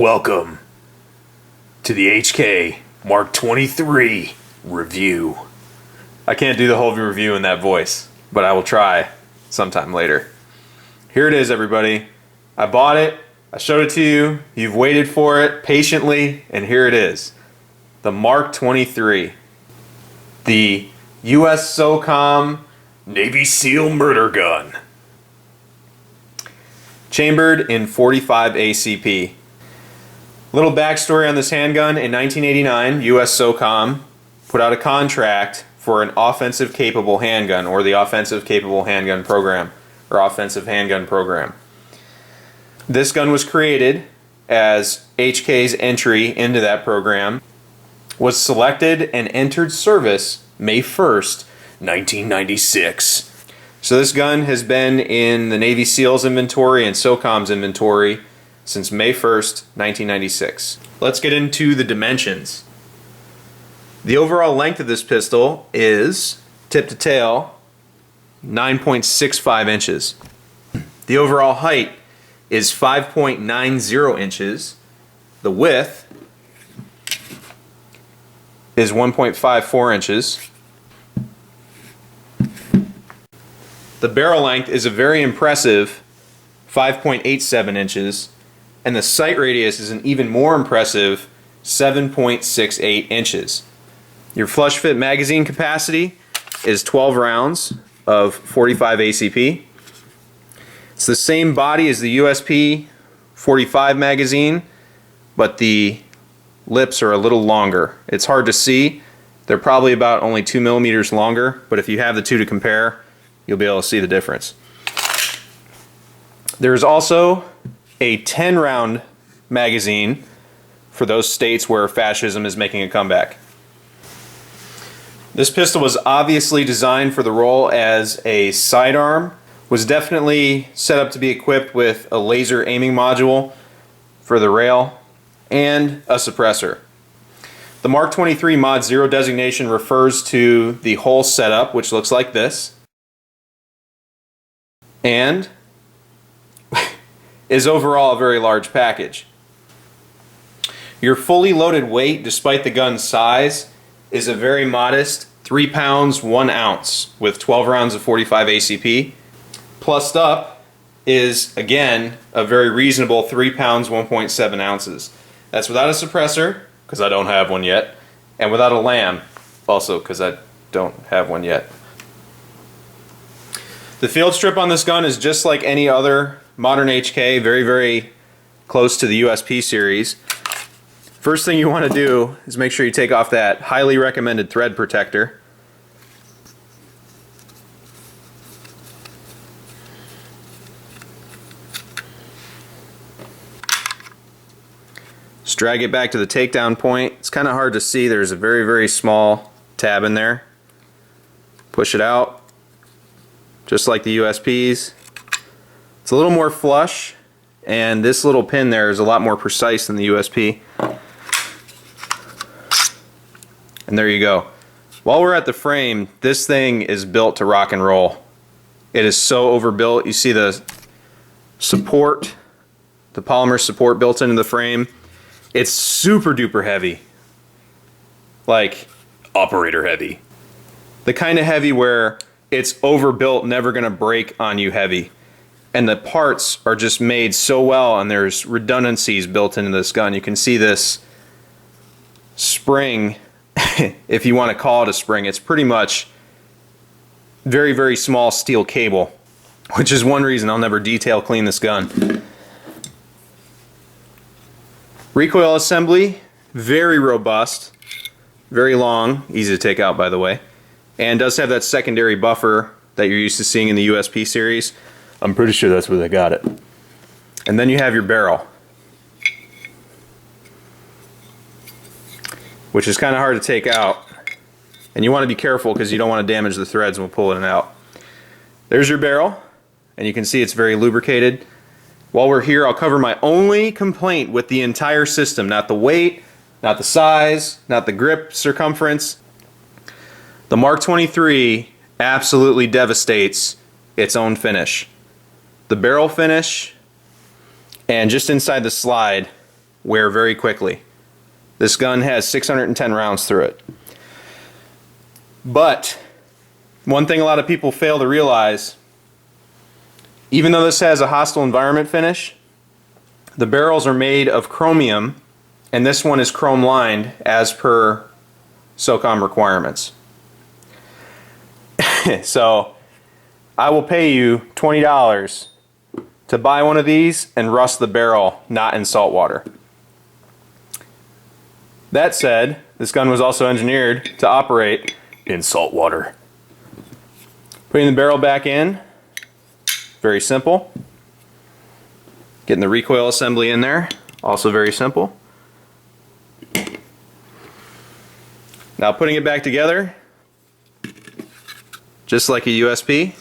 Welcome to the HK Mark 23 review. I can't do the whole review in that voice, but I will try sometime later. Here it is, everybody. I bought it, I showed it to you, you've waited for it patiently, and here it is. The Mark 23. The US SOCOM Navy SEAL murder gun. Chambered in 45 ACP. Little backstory on this handgun. In 1989, US SOCOM put out a contract for an offensive capable handgun, or the Offensive Capable Handgun Program, or Offensive Handgun Program. This gun was created as HK's entry into that program, was selected and entered service May 1st, 1996. So this gun has been in the Navy SEAL's inventory and SOCOM's inventory since May 1st, 1996. Let's get into the dimensions. The overall length of this pistol is, tip to tail, 9.65 inches. The overall height is 5.90 inches. The width is 1.54 inches. The barrel length is a very impressive 5.87 inches. And the sight radius is an even more impressive 7.68 inches. Your flush fit magazine capacity is 12 rounds of 45 ACP. It's the same body as the USP 45 magazine, but the lips are a little longer. It's hard to see. They're probably about only 2 millimeters longer, but if you have the two to compare, you'll be able to see the difference. There's also a 10-round magazine for those states where fascism is making a comeback. This pistol was obviously designed for the role as a sidearm, was definitely set up to be equipped with a laser aiming module for the rail, and a suppressor. The Mark 23 Mod 0 designation refers to the whole setup, which looks like this, and is overall a very large package. Your fully loaded weight, despite the gun's size, is a very modest 3 pounds 1 ounce with 12 rounds of 45 ACP. Plussed up is, again, a very reasonable 3 pounds 1.7 ounces. That's without a suppressor, because I don't have one yet, and without a lam, also because I don't have one yet. The field strip on this gun is just like any other modern HK, very, very close to the USP series. First thing you want to do is make sure you take off that highly recommended thread protector. Just drag it back to the takedown point. It's kind of hard to see. There's a very, very small tab in there. Push it out, just like the USPs. It's a little more flush, and this little pin there is a lot more precise than the USP. And there you go. While we're at the frame, this thing is built to rock and roll. It is so overbuilt. You see the support, the polymer support built into the frame. It's super duper heavy. Like operator heavy. The kind of heavy where it's overbuilt, never gonna break on you heavy. And the parts are just made so well, and there's redundancies built into this gun. You can see this spring, if you want to call it a spring. It's pretty much very, very small steel cable, which is one reason I'll never detail clean this gun. Recoil assembly, very robust, very long, easy to take out by the way, and does have that secondary buffer that you're used to seeing in the USP series. I'm pretty sure that's where they got it. And then you have your barrel, which is kind of hard to take out. And you want to be careful because you don't want to damage the threads when pulling it out. There's your barrel, and you can see it's very lubricated. While we're here, I'll cover my only complaint with the entire system, not the weight, not the size, not the grip circumference. The Mark 23 absolutely devastates its own finish. The barrel finish, and just inside the slide, wear very quickly. This gun has 610 rounds through it. But one thing a lot of people fail to realize, even though this has a hostile environment finish, the barrels are made of chromium, and this one is chrome lined as per SOCOM requirements. So I will pay you $20 to buy one of these and rust the barrel not in salt water. That said, this gun was also engineered to operate in salt water. Putting the barrel back in, very simple. Getting the recoil assembly in there, also very simple. Now putting it back together, just like a USP.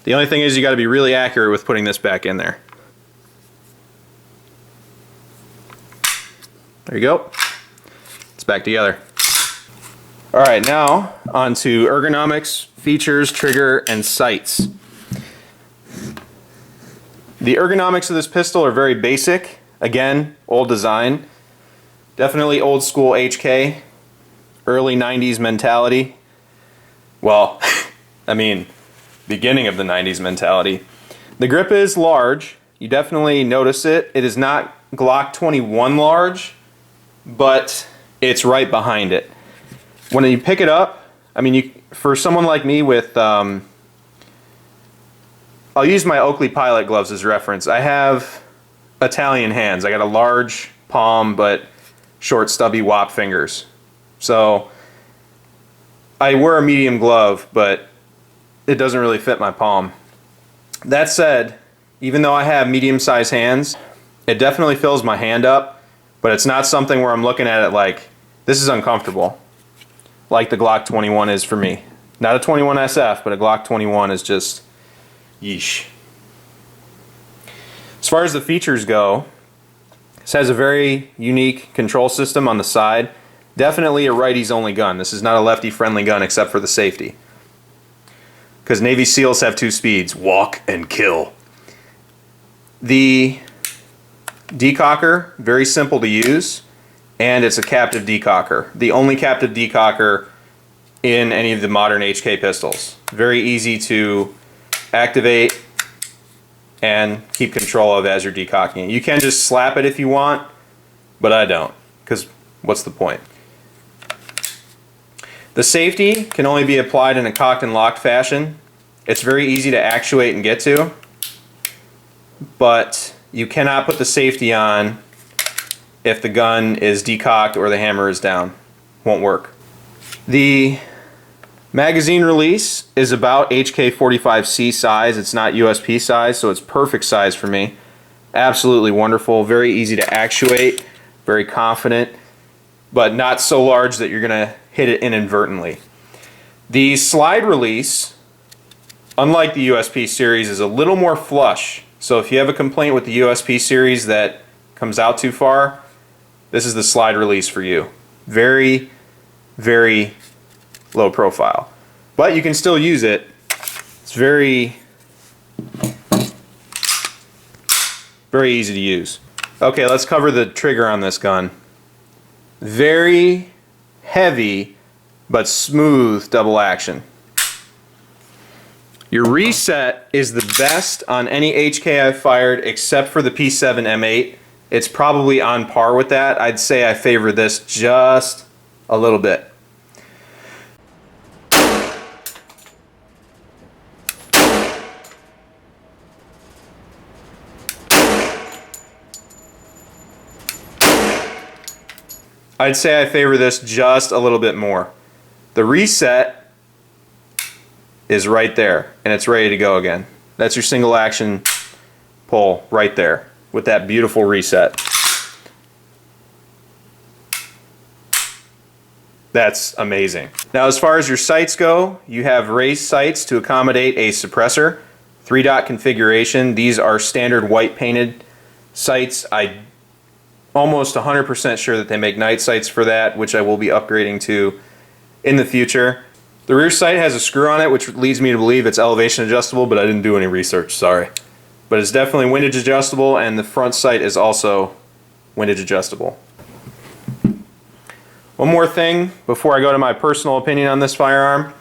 The only thing is you got to be really accurate with putting this back in there. There you go. It's back together. Alright, now on to ergonomics, features, trigger, and sights. The ergonomics of this pistol are very basic. Again, old design. Definitely old school HK. Early 90s mentality. Well, I mean, beginning of the 90s mentality. The grip is large. You definitely notice it. It is not Glock 21 large, but it's right behind it. When you pick it up, I mean, for someone like me with, I'll use my Oakley Pilot gloves as reference. I have Italian hands. I got a large palm, but short, stubby wop fingers. So I wear a medium glove, but it doesn't really fit my palm. That said, even though I have medium-sized hands, it definitely fills my hand up, but it's not something where I'm looking at it like, this is uncomfortable, like the Glock 21 is for me. Not a 21 SF, but a Glock 21 is just, yeesh. As far as the features go, this has a very unique control system on the side. Definitely a righties only gun. This is not a lefty friendly gun except for the safety. Because Navy SEALs have 2 speeds, walk and kill. The decocker, very simple to use, and it's a captive decocker. The only captive decocker in any of the modern HK pistols. Very easy to activate and keep control of as you're decocking it. You can just slap it if you want, but I don't, because what's the point? The safety can only be applied in a cocked and locked fashion. It's very easy to actuate and get to, but you cannot put the safety on if the gun is decocked or the hammer is down. Won't work. The magazine release is about HK45C size. It's not USP size, so it's perfect size for me. Absolutely wonderful, very easy to actuate, very confident, but not so large that you're gonna hit it inadvertently. The slide release, unlike the USP series, is a little more flush. So if you have a complaint with the USP series that comes out too far, this is the slide release for you. Very, very low profile. But you can still use it. It's very, very easy to use. Okay, let's cover the trigger on this gun. Very heavy but smooth double action. Your reset is the best on any HK I've fired except for the P7 M8. It's probably on par with that. I'd say I favor this just a little bit. I'd say I favor this just a little bit more. The reset is right there, and it's ready to go again. That's your single action pull right there with that beautiful reset. That's amazing. Now as far as your sights go, you have raised sights to accommodate a suppressor. 3-dot configuration. These are standard white painted sights. I almost 100% sure that they make night sights for that, which I will be upgrading to in the future. The rear sight has a screw on it, which leads me to believe it's elevation adjustable, but I didn't do any research, sorry. but it's definitely windage adjustable, and the front sight is also windage adjustable. One more thing before I go to my personal opinion on this firearm.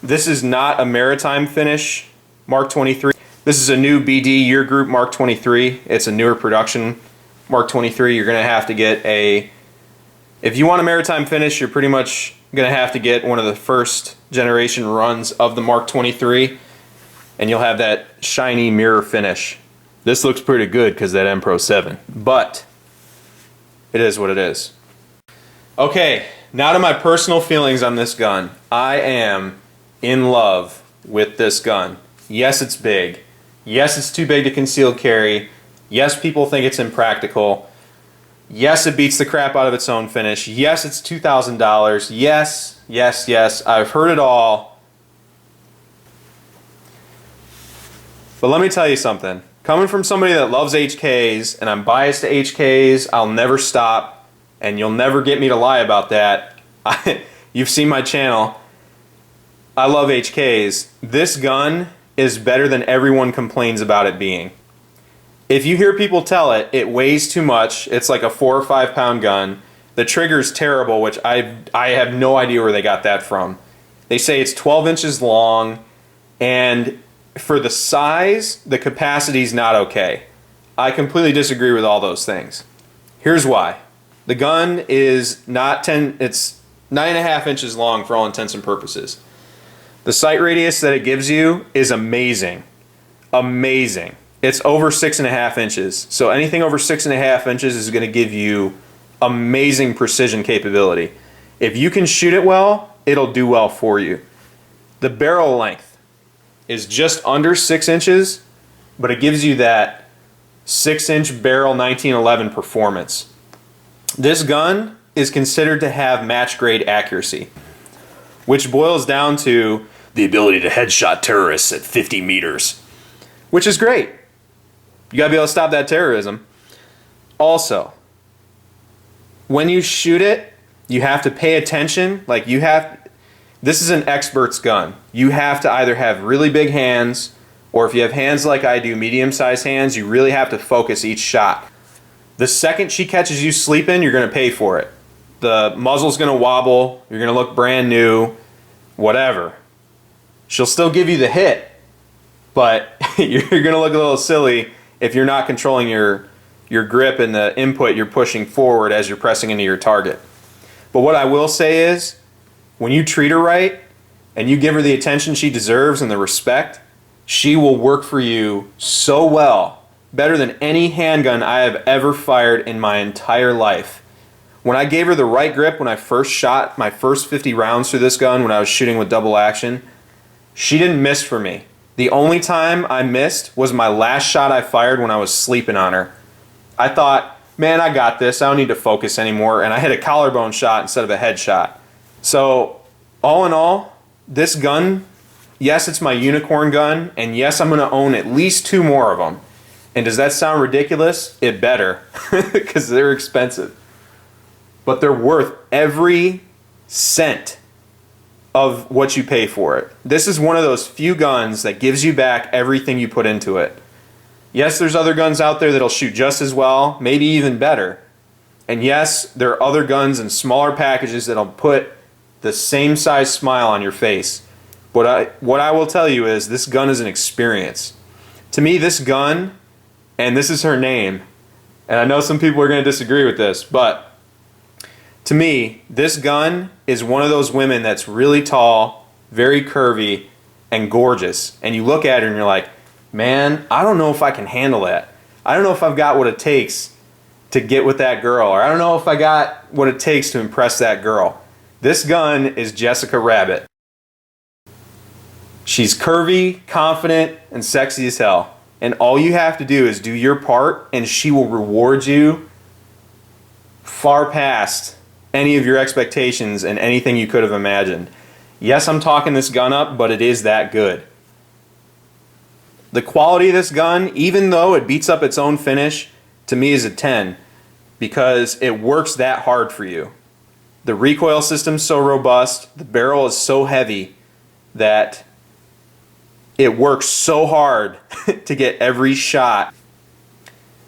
This is not a maritime finish Mark 23. This is a new BD year group Mark 23. It's a newer production Mark 23. You're going to have to get a, if you want a maritime finish, you're pretty much going to have to get one of the first generation runs of the Mark 23, and you'll have that shiny mirror finish. This looks pretty good because that M Pro 7, but it is what it is. Okay, now to my personal feelings on this gun. I am in love with this gun. Yes, it's big. Yes, it's too big to concealed carry. Yes, people think it's impractical. Yes, it beats the crap out of its own finish. Yes, it's $2,000. Yes, yes, yes. I've heard it all. But let me tell you something. Coming from somebody that loves HKs, and I'm biased to HKs, I'll never stop. And you'll never get me to lie about that. You've seen my channel. I love HKs. This gun is better than everyone complains about it being. If you hear people tell it, it weighs too much. It's like a 4 or 5 pound gun. The trigger's terrible, which I have no idea where they got that from. They say it's 12 inches long, and for the size, the capacity's not okay. I completely disagree with all those things. Here's why. The gun is not 10, it's 9.5 inches long for all intents and purposes. The sight radius that it gives you is amazing. Amazing. It's over 6.5 inches. So anything over 6.5 inches is going to give you amazing precision capability. If you can shoot it well, it'll do well for you. The barrel length is just under 6 inches, but it gives you that 6-inch barrel 1911 performance. This gun is considered to have match grade accuracy, which boils down to the ability to headshot terrorists at 50 meters, which is great. You gotta be able to stop that terrorism. Also, when you shoot it, you have to pay attention. Like this is an expert's gun. You have to either have really big hands, or if you have hands like I do, medium-sized hands, you really have to focus each shot. The second she catches you sleeping, you're going to pay for it. The muzzle's going to wobble, you're going to look brand new, whatever. She'll still give you the hit, but you're going to look a little silly if you're not controlling your grip and the input you're pushing forward as you're pressing into your target. But what I will say is, when you treat her right, and you give her the attention she deserves and the respect, she will work for you so well. Better than any handgun I have ever fired in my entire life. When I gave her the right grip when I first shot my first 50 rounds through this gun when I was shooting with double action, she didn't miss for me. The only time I missed was my last shot I fired when I was sleeping on her. I thought, man, I got this. I don't need to focus anymore. And I hit a collarbone shot instead of a head shot. So, all in all, this gun, yes, it's my unicorn gun, and yes, I'm going to own at least 2 more of them. And does that sound ridiculous? It better, because they're expensive. But they're worth every cent of what you pay for it. This is one of those few guns that gives you back everything you put into it. Yes, there's other guns out there that'll shoot just as well, maybe even better. And yes, there are other guns in smaller packages that'll put the same size smile on your face. But what I will tell you is this gun is an experience. To me, this gun, and this is her name, and I know some people are going to disagree with this, but to me, this gun is one of those women that's really tall, very curvy, and gorgeous. And you look at her and you're like, man, I don't know if I can handle that. I don't know if I've got what it takes to get with that girl, or I don't know if I got what it takes to impress that girl. This gun is Jessica Rabbit. She's curvy, confident, and sexy as hell. And all you have to do is do your part, and she will reward you far past any of your expectations and anything you could have imagined. Yes, I'm talking this gun up, but it is that good. The quality of this gun, even though it beats up its own finish, to me is a 10, because it works that hard for you. The recoil system's so robust, the barrel is so heavy that it works so hard to get every shot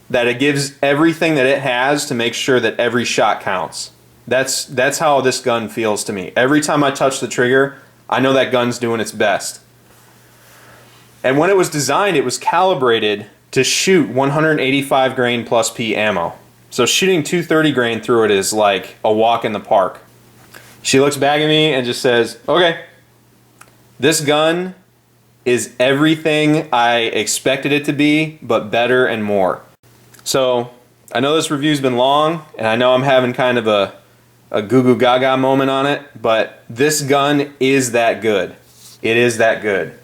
that it gives everything that it has to make sure that every shot counts. That's how this gun feels to me. Every time I touch the trigger, I know that gun's doing its best. And when it was designed, it was calibrated to shoot 185 grain plus P ammo. So shooting 230 grain through it is like a walk in the park. She looks back at me and just says, okay, this gun is everything I expected it to be, but better and more. So I know this review's been long, and I know I'm having kind of a goo goo gaga moment on it, but this gun is that good. It is that good.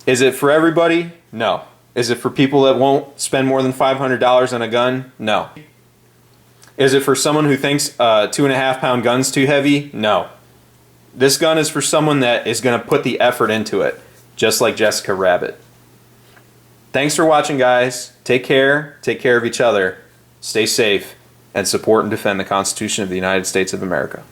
Is it for everybody? No. Is it for people that won't spend more than $500 on a gun? No. Is it for someone who thinks a 2.5 pound gun's too heavy? No. This gun is for someone that is going to put the effort into it, just like Jessica Rabbit. Thanks for watching, guys. Take care of each other, stay safe, and support and defend the Constitution of the United States of America.